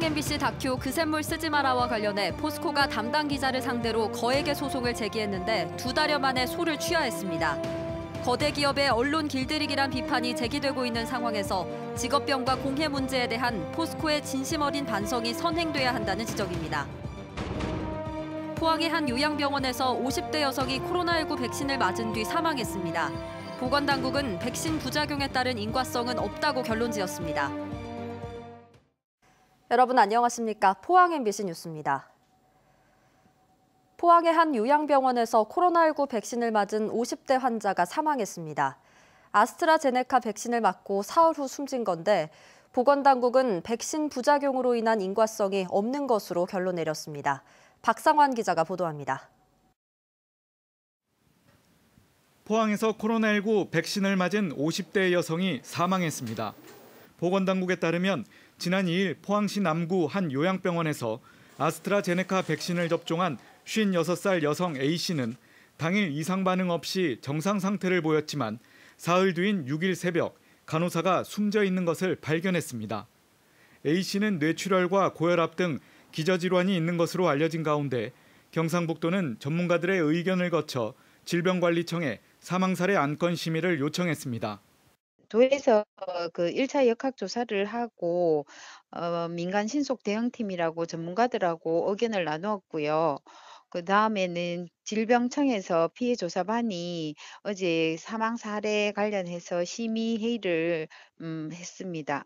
MBC 다큐 그 샘물 쓰지 마라와 관련해 포스코가 담당 기자를 상대로 거액의 소송을 제기했는데 2달여 만에 소를 취하했습니다. 거대 기업의 언론 길들이기란 비판이 제기되고 있는 상황에서 직업병과 공해 문제에 대한 포스코의 진심 어린 반성이 선행돼야 한다는 지적입니다. 포항의 한 요양병원에서 50대 여성이 코로나19 백신을 맞은 뒤 사망했습니다. 보건당국은 백신 부작용에 따른 인과성은 없다고 결론지었습니다. 여러분 안녕하십니까? 포항 MBC 뉴스입니다. 포항의 한 요양병원에서 코로나19 백신을 맞은 50대 환자가 사망했습니다. 아스트라제네카 백신을 맞고 사흘 후 숨진 건데 보건당국은 백신 부작용으로 인한 인과성이 없는 것으로 결론 내렸습니다. 박상환 기자가 보도합니다. 포항에서 코로나19 백신을 맞은 50대 여성이 사망했습니다. 보건당국에 따르면 지난 2일 포항시 남구 한 요양병원에서 아스트라제네카 백신을 접종한 56살 여성 A씨는 당일 이상 반응 없이 정상 상태를 보였지만 사흘 뒤인 6일 새벽 간호사가 숨져 있는 것을 발견했습니다. A씨는 뇌출혈과 고혈압 등 기저질환이 있는 것으로 알려진 가운데 경상북도는 전문가들의 의견을 거쳐 질병관리청에 사망 사례 안건 심의를 요청했습니다. 도에서 그 1차 역학 조사를 하고 민간 신속 대응팀이라고 전문가들하고 의견을 나누었고요. 그 다음에는 질병청에서 피해 조사반이 어제 사망 사례 관련해서 심의 회의를 했습니다.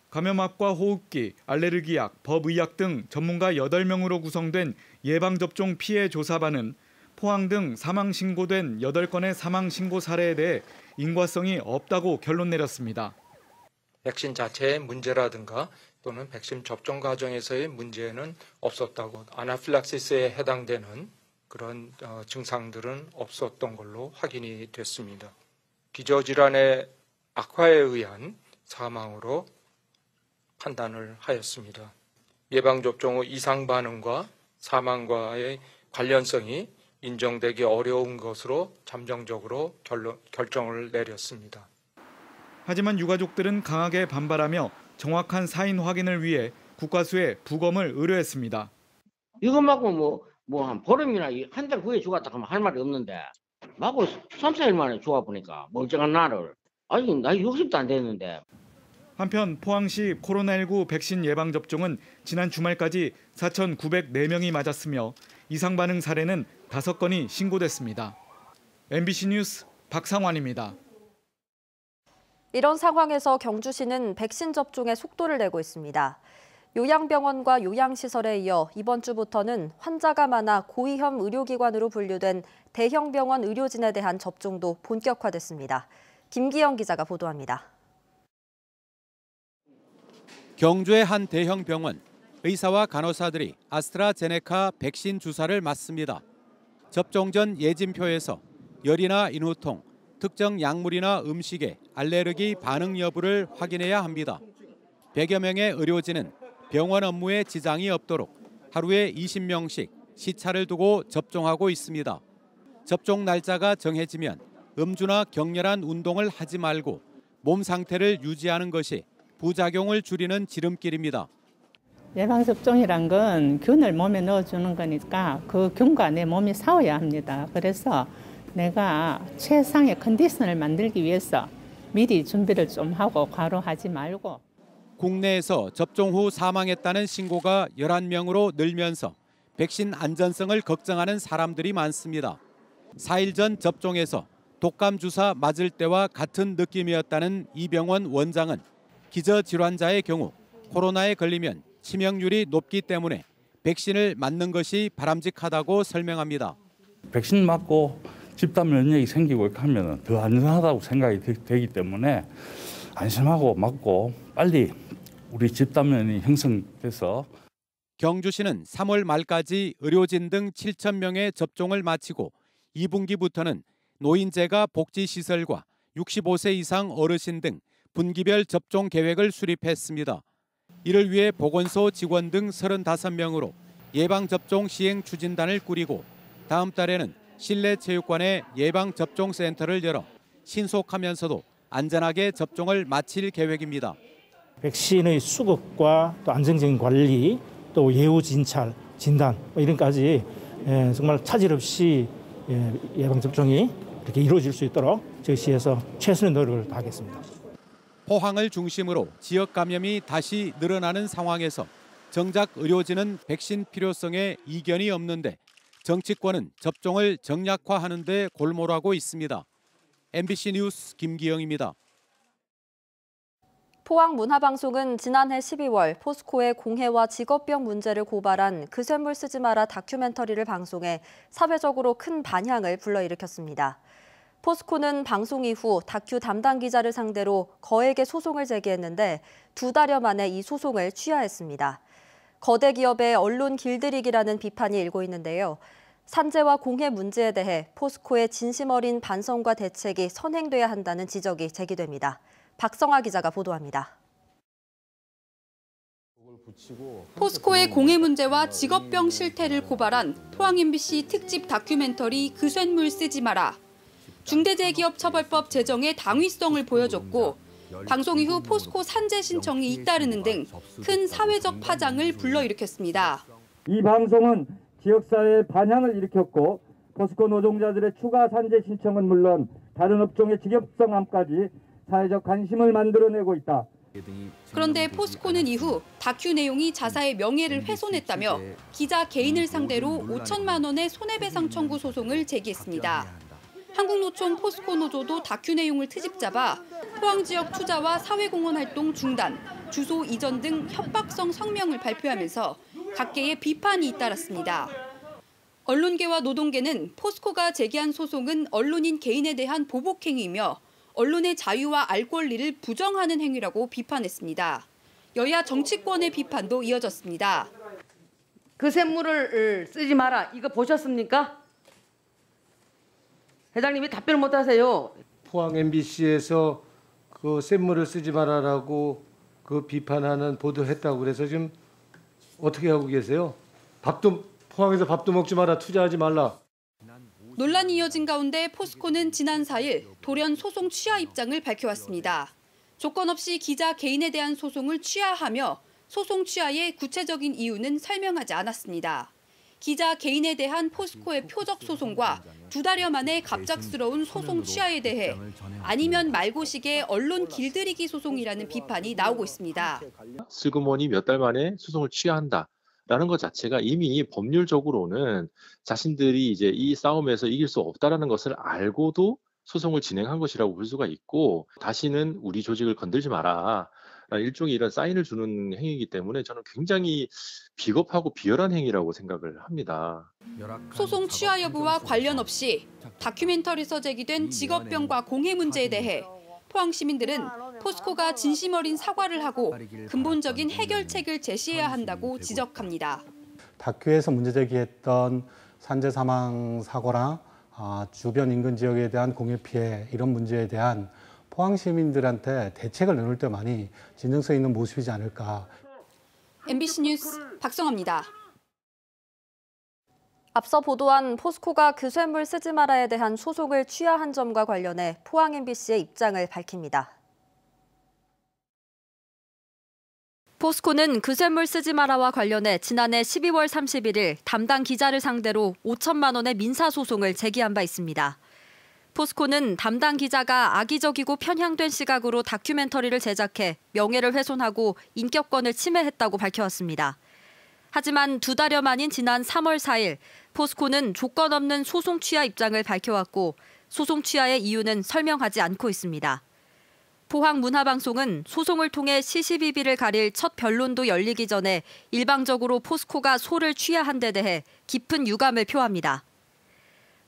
감염학과 호흡기, 알레르기약, 법의학 등 전문가 8명으로 구성된 예방접종 피해 조사반은 포항 등 사망 신고된 8건의 사망 신고 사례에 대해 인과성이 없다고 결론 내렸습니다. 백신 자체의 문제라든가 또는 백신 접종 과정에서의 문제는 없었다고, 아나필락시스에 해당되는 그런 증상들은 없었던 걸로 확인이 됐습니다. 기저질환의 악화에 의한 사망으로 판단을 하였습니다. 예방접종 후 이상 반응과 사망과의 관련성이 인정되기 어려운 것으로 잠정적으로 결정을 내렸습니다. 하지만 유가족들은 강하게 반발하며 정확한 사인 확인을 위해 국과수에 부검을 의뢰했습니다. 이거 맞고 한 보름이나 한 달 후에 죽었다 하면 할 말이 없는데 맞고 3, 4일 만에 죽어보니까 멀쩡한 나를 아니 나이 60도 안 됐는데. 한편 포항시 코로나19 백신 예방접종은 지난 주말까지 4,904명이 맞았으며 이상 반응 사례는 5건이 신고됐습니다. MBC 뉴스 박상환입니다. 이런 상황에서 경주시는 백신 접종에 속도를 내고 있습니다. 요양병원과 요양시설에 이어 이번 주부터는 환자가 많아 고위험 의료기관으로 분류된 대형 병원 의료진에 대한 접종도 본격화됐습니다. 김기영 기자가 보도합니다. 경주의 한 대형 병원, 의사와 간호사들이 아스트라제네카 백신 주사를 맞습니다. 접종 전 예진표에서 열이나 인후통, 특정 약물이나 음식에 알레르기 반응 여부를 확인해야 합니다. 100여 명의 의료진은 병원 업무에 지장이 없도록 하루에 20명씩 시차를 두고 접종하고 있습니다. 접종 날짜가 정해지면 음주나 격렬한 운동을 하지 말고 몸 상태를 유지하는 것이 부작용을 줄이는 지름길입니다. 예방접종이란 건 균을 몸에 넣어주는 거니까 그 균과 내 몸이 싸워야 합니다. 그래서 내가 최상의 컨디션을 만들기 위해서 미리 준비를 좀 하고 과로하지 말고. 국내에서 접종 후 사망했다는 신고가 11명으로 늘면서 백신 안전성을 걱정하는 사람들이 많습니다. 4일 전 접종에서 독감 주사 맞을 때와 같은 느낌이었다는 이 병원 원장은 기저질환자의 경우 코로나에 걸리면 치명률이 높기 때문에 백신을 맞는 것이 바람직하다고 설명합니다. 백신 맞고 집단 면역이 생기고 이렇게 하면 더 안전하다고 생각이 되기 때문에 안심하고 맞고 빨리 우리 집단 면역이 형성돼서. 경주시는 3월 말까지 의료진 등 7천 명의 접종을 마치고 2분기부터는 노인재가 복지시설과 65세 이상 어르신 등 분기별 접종 계획을 수립했습니다. 이를 위해 보건소 직원 등 35명으로 예방접종 시행 추진단을 꾸리고 다음 달에는 실내 체육관에 예방접종센터를 열어 신속하면서도 안전하게 접종을 마칠 계획입니다. 백신의 수급과 또 안정적인 관리, 또 예후 진찰, 진단 이런 까지 정말 차질 없이 예방 접종이 이렇게 이루어질 수 있도록 저희 시에서 최선의 노력을 다하겠습니다. 포항을 중심으로 지역 감염이 다시 늘어나는 상황에서 정작 의료진은 백신 필요성에 이견이 없는데 정치권은 접종을 정략화하는 데 골몰하고 있습니다. MBC 뉴스 김기영입니다. 포항문화방송은 지난해 12월 포스코의 공해와 직업병 문제를 고발한 그 쇳물 쓰지 마라 다큐멘터리를 방송해 사회적으로 큰 반향을 불러일으켰습니다. 포스코는 방송 이후 다큐 담당 기자를 상대로 거액의 소송을 제기했는데 2달여 만에 이 소송을 취하했습니다. 거대 기업의 언론 길들이기라는 비판이 일고 있는데요. 산재와 공해 문제에 대해 포스코의 진심 어린 반성과 대책이 선행돼야 한다는 지적이 제기됩니다. 박성아 기자가 보도합니다. 포스코의 공해 문제와 직업병 실태를 고발한 포항 MBC 특집 다큐멘터리 그 쇳물 쓰지 마라. 중대재해기업처벌법 제정의 당위성을 보여줬고 방송 이후 포스코 산재 신청이 잇따르는 등 큰 사회적 파장을 불러일으켰습니다. 이 방송은 지역사회에 반향을 일으켰고 포스코 노동자들의 추가 산재 신청은 물론 다른 업종의 직업성함까지 사회적 관심을 만들어내고 있다. 그런데 포스코는 이후 다큐 내용이 자사의 명예를 훼손했다며 기자 개인을 상대로 5천만 원의 손해배상 청구 소송을 제기했습니다. 한국노총 포스코 노조도 다큐 내용을 트집 잡아 포항 지역 투자와 사회공헌 활동 중단, 주소 이전 등 협박성 성명을 발표하면서 각계의 비판이 잇따랐습니다. 언론계와 노동계는 포스코가 제기한 소송은 언론인 개인에 대한 보복행위이며 언론의 자유와 알 권리를 부정하는 행위라고 비판했습니다. 여야 정치권의 비판도 이어졌습니다. 그 쇳물을 쓰지 마라. 이거 보셨습니까? 회장님이 답변을 못 하세요. 포항 MBC에서 그 쇳물을 쓰지 마라라고 그 비판하는 보도했다고 그래서 지금 어떻게 하고 계세요? 포항에서 밥도 먹지 마라, 투자하지 말라. 논란이 이어진 가운데 포스코는 지난 4일 돌연 소송 취하 입장을 밝혀왔습니다. 조건 없이 기자 개인에 대한 소송을 취하하며 소송 취하의 구체적인 이유는 설명하지 않았습니다. 기자 개인에 대한 포스코의 표적 소송과 2달여 만에 갑작스러운 소송 취하에 대해 아니면 말고식의 언론 길들이기 소송이라는 비판이 나오고 있습니다. 슬그머니 몇 달 만에 소송을 취하한다라는 것 자체가 이미 법률적으로는 자신들이 이제 이 싸움에서 이길 수 없다라는 것을 알고도 소송을 진행한 것이라고 볼 수가 있고 다시는 우리 조직을 건들지 마라. 일종의 이런 사인을 주는 행위이기 때문에 저는 굉장히 비겁하고 비열한 행위라고 생각을 합니다. 소송 취하 여부와 관련 없이 다큐멘터리에서 제기된 직업병과 공해 문제에 대해 포항 시민들은 포스코가 진심 어린 사과를 하고 근본적인 해결책을 제시해야 한다고 지적합니다. 다큐에서 문제 제기했던 산재 사망 사고랑 주변 인근 지역에 대한 공해 피해 이런 문제에 대한 포항 시민들한테 대책을 내놓을 때 많이 진정성 있는 모습이지 않을까. MBC 뉴스 박성아입니다. 앞서 보도한 포스코가 그 쇳물 쓰지 마라에 대한 소송을 취하한 점과 관련해 포항 MBC의 입장을 밝힙니다. 포스코는 그 쇳물 쓰지 마라와 관련해 지난해 12월 31일 담당 기자를 상대로 5천만 원의 민사소송을 제기한 바 있습니다. 포스코는 담당 기자가 악의적이고 편향된 시각으로 다큐멘터리를 제작해 명예를 훼손하고 인격권을 침해했다고 밝혀왔습니다. 하지만 2달여 만인 지난 3월 4일 포스코는 조건 없는 소송 취하 입장을 밝혀왔고 소송 취하의 이유는 설명하지 않고 있습니다. 포항문화방송은 소송을 통해 시시비비를 가릴 첫 변론도 열리기 전에 일방적으로 포스코가 소를 취하한 데 대해 깊은 유감을 표합니다.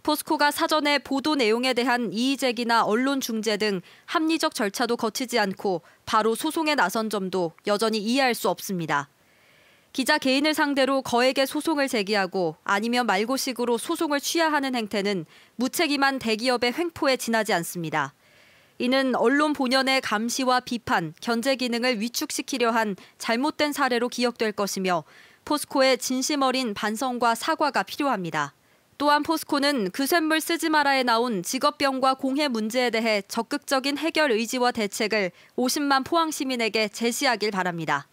포스코가 사전에 보도 내용에 대한 이의 제기나 언론 중재 등 합리적 절차도 거치지 않고 바로 소송에 나선 점도 여전히 이해할 수 없습니다. 기자 개인을 상대로 거액의 소송을 제기하고 아니면 말고식으로 소송을 취하하는 행태는 무책임한 대기업의 횡포에 지나지 않습니다. 이는 언론 본연의 감시와 비판, 견제 기능을 위축시키려 한 잘못된 사례로 기억될 것이며 포스코의 진심 어린 반성과 사과가 필요합니다. 또한 포스코는 그 쇳물 쓰지 마라에 나온 직업병과 공해 문제에 대해 적극적인 해결 의지와 대책을 50만 포항 시민에게 제시하길 바랍니다.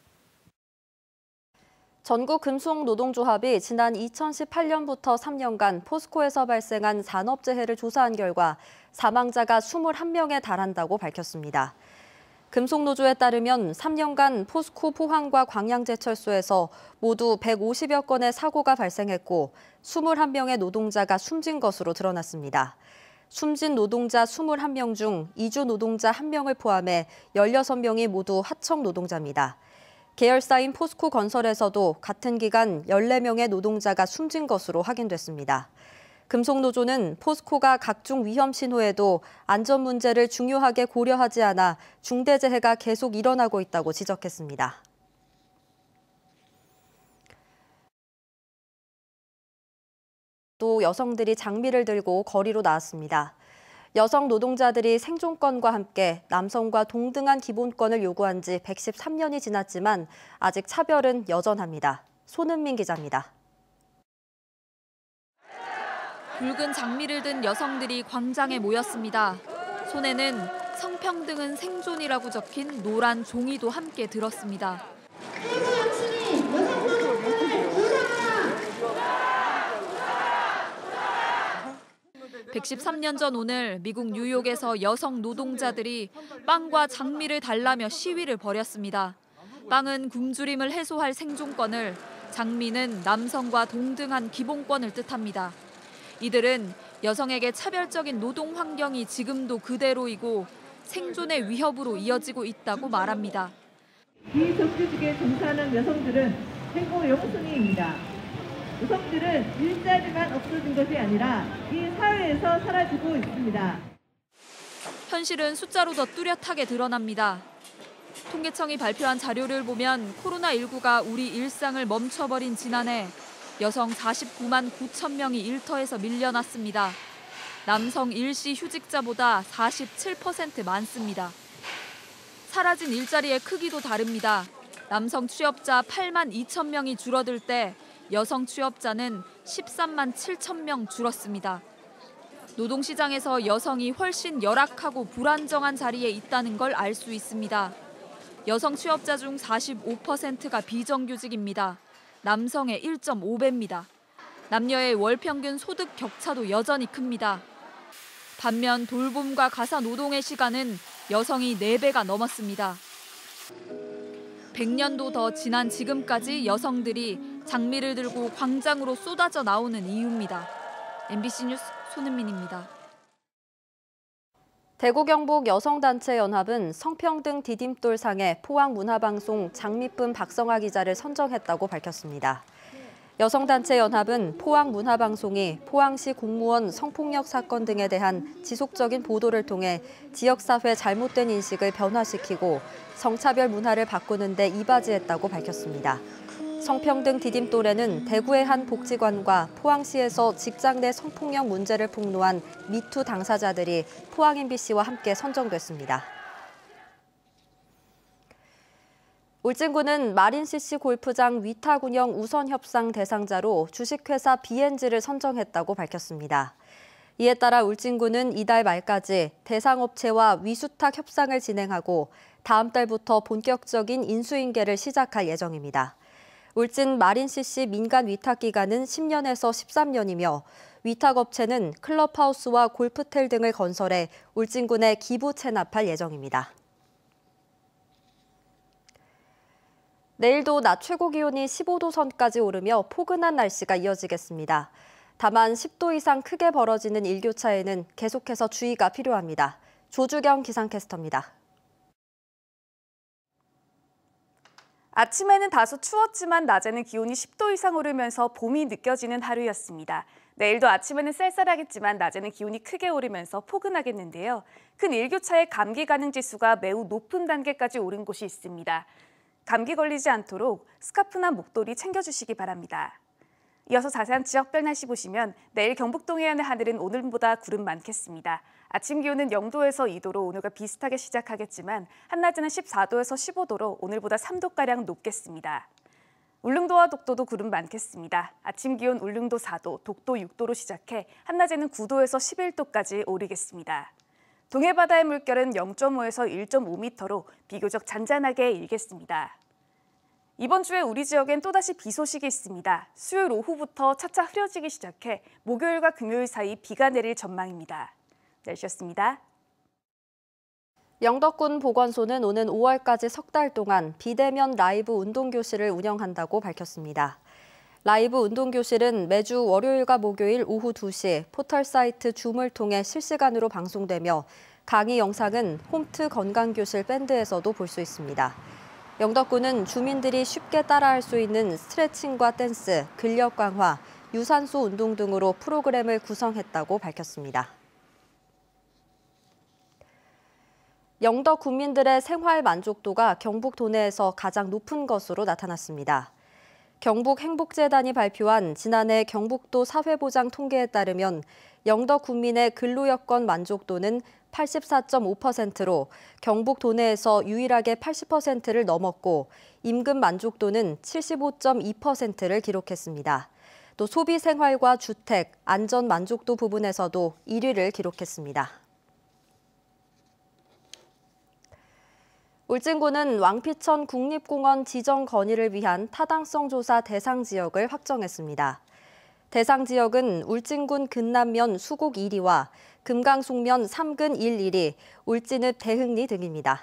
전국금속노동조합이 지난 2018년부터 3년간 포스코에서 발생한 산업재해를 조사한 결과 사망자가 21명에 달한다고 밝혔습니다. 금속노조에 따르면 3년간 포스코 포항과 광양제철소에서 모두 150여 건의 사고가 발생했고 21명의 노동자가 숨진 것으로 드러났습니다. 숨진 노동자 21명 중 이주 노동자 1명을 포함해 16명이 모두 하청 노동자입니다. 계열사인 포스코 건설에서도 같은 기간 14명의 노동자가 숨진 것으로 확인됐습니다. 금속노조는 포스코가 각종 위험 신호에도 안전 문제를 중요하게 고려하지 않아 중대재해가 계속 일어나고 있다고 지적했습니다. 또 여성들이 장미를 들고 거리로 나왔습니다. 여성 노동자들이 생존권과 함께 남성과 동등한 기본권을 요구한 지 113년이 지났지만 아직 차별은 여전합니다. 손은민 기자입니다. 붉은 장미를 든 여성들이 광장에 모였습니다. 손에는 성평등은 생존이라고 적힌 노란 종이도 함께 들었습니다. 113년 전 오늘 미국 뉴욕에서 여성 노동자들이 빵과 장미를 달라며 시위를 벌였습니다. 빵은 굶주림을 해소할 생존권을, 장미는 남성과 동등한 기본권을 뜻합니다. 이들은 여성에게 차별적인 노동 환경이 지금도 그대로이고 생존의 위협으로 이어지고 있다고 말합니다. 비정규직에 종사하는 여성들은 행복 영순위입니다. 여성들은 일자리만 없어진 것이 아니라 이 사회에서 사라지고 있습니다. 현실은 숫자로 더 뚜렷하게 드러납니다. 통계청이 발표한 자료를 보면 코로나19가 우리 일상을 멈춰버린 지난해 여성 49만 9천 명이 일터에서 밀려났습니다. 남성 일시 휴직자보다 47% 많습니다. 사라진 일자리의 크기도 다릅니다. 남성 취업자 8만 2천 명이 줄어들 때 여성 취업자는 13만 7천 명 줄었습니다. 노동시장에서 여성이 훨씬 열악하고 불안정한 자리에 있다는 걸 알 수 있습니다. 여성 취업자 중 45%가 비정규직입니다. 남성의 1.5배입니다. 남녀의 월 평균 소득 격차도 여전히 큽니다. 반면 돌봄과 가사 노동의 시간은 여성이 4배가 넘었습니다. 100년도 더 지난 지금까지 여성들이 장미를 들고 광장으로 쏟아져 나오는 이유입니다. MBC 뉴스 손은민입니다. 대구 경북 여성단체연합은 성평등 디딤돌상에 포항문화방송 장미쁨 박성아 기자를 선정했다고 밝혔습니다. 여성단체연합은 포항문화방송이 포항시 공무원 성폭력 사건 등에 대한 지속적인 보도를 통해 지역사회 잘못된 인식을 변화시키고 성차별 문화를 바꾸는 데 이바지했다고 밝혔습니다. 성평등 디딤돌에는 대구의 한 복지관과 포항시에서 직장 내 성폭력 문제를 폭로한 미투 당사자들이 포항 MBC와 함께 선정됐습니다. 울진군은 마린CC 골프장 위탁 운영 우선 협상 대상자로 주식회사 BNG를 선정했다고 밝혔습니다. 이에 따라 울진군은 이달 말까지 대상업체와 위수탁 협상을 진행하고 다음 달부터 본격적인 인수인계를 시작할 예정입니다. 울진 마린CC 민간 위탁 기간은 10년에서 13년이며 위탁업체는 클럽하우스와 골프텔 등을 건설해 울진군에 기부 체납할 예정입니다. 내일도 낮 최고 기온이 15도 선까지 오르며 포근한 날씨가 이어지겠습니다. 다만 10도 이상 크게 벌어지는 일교차에는 계속해서 주의가 필요합니다. 조주경 기상캐스터입니다. 아침에는 다소 추웠지만 낮에는 기온이 10도 이상 오르면서 봄이 느껴지는 하루였습니다. 내일도 아침에는 쌀쌀하겠지만 낮에는 기온이 크게 오르면서 포근하겠는데요. 큰 일교차의 감기 가능 지수가 매우 높은 단계까지 오른 곳이 있습니다. 감기 걸리지 않도록 스카프나 목도리 챙겨주시기 바랍니다. 이어서 자세한 지역별 날씨 보시면 내일 경북 동해안의 하늘은 오늘보다 구름 많겠습니다. 아침 기온은 0도에서 2도로 오늘과 비슷하게 시작하겠지만 한낮에는 14도에서 15도로 오늘보다 3도가량 높겠습니다. 울릉도와 독도도 구름 많겠습니다. 아침 기온 울릉도 4도, 독도 6도로 시작해 한낮에는 9도에서 11도까지 오르겠습니다. 동해바다의 물결은 0.5에서 1.5m로 비교적 잔잔하게 일겠습니다. 이번 주에 우리 지역엔 또다시 비 소식이 있습니다. 수요일 오후부터 차차 흐려지기 시작해 목요일과 금요일 사이 비가 내릴 전망입니다. 날씨였습니다. 영덕군 보건소는 오는 5월까지 석 달 동안 비대면 라이브 운동교실을 운영한다고 밝혔습니다. 라이브 운동교실은 매주 월요일과 목요일 오후 2시 포털 사이트 줌을 통해 실시간으로 방송되며 강의 영상은 홈트 건강교실 밴드에서도 볼 수 있습니다. 영덕군은 주민들이 쉽게 따라할 수 있는 스트레칭과 댄스, 근력 강화, 유산소 운동 등으로 프로그램을 구성했다고 밝혔습니다. 영덕 국민들의 생활 만족도가 경북 도내에서 가장 높은 것으로 나타났습니다. 경북행복재단이 발표한 지난해 경북도 사회보장 통계에 따르면 영덕 국민의 근로여건 만족도는 84.5%로 경북 도내에서 유일하게 80%를 넘었고 임금 만족도는 75.2%를 기록했습니다. 또 소비 생활과 주택, 안전 만족도 부분에서도 1위를 기록했습니다. 울진군은 왕피천 국립공원 지정 건의를 위한 타당성 조사 대상 지역을 확정했습니다. 대상 지역은 울진군 근남면 수곡 1리와 금강송면 3근 1, 1리, 울진읍 대흥리 등입니다.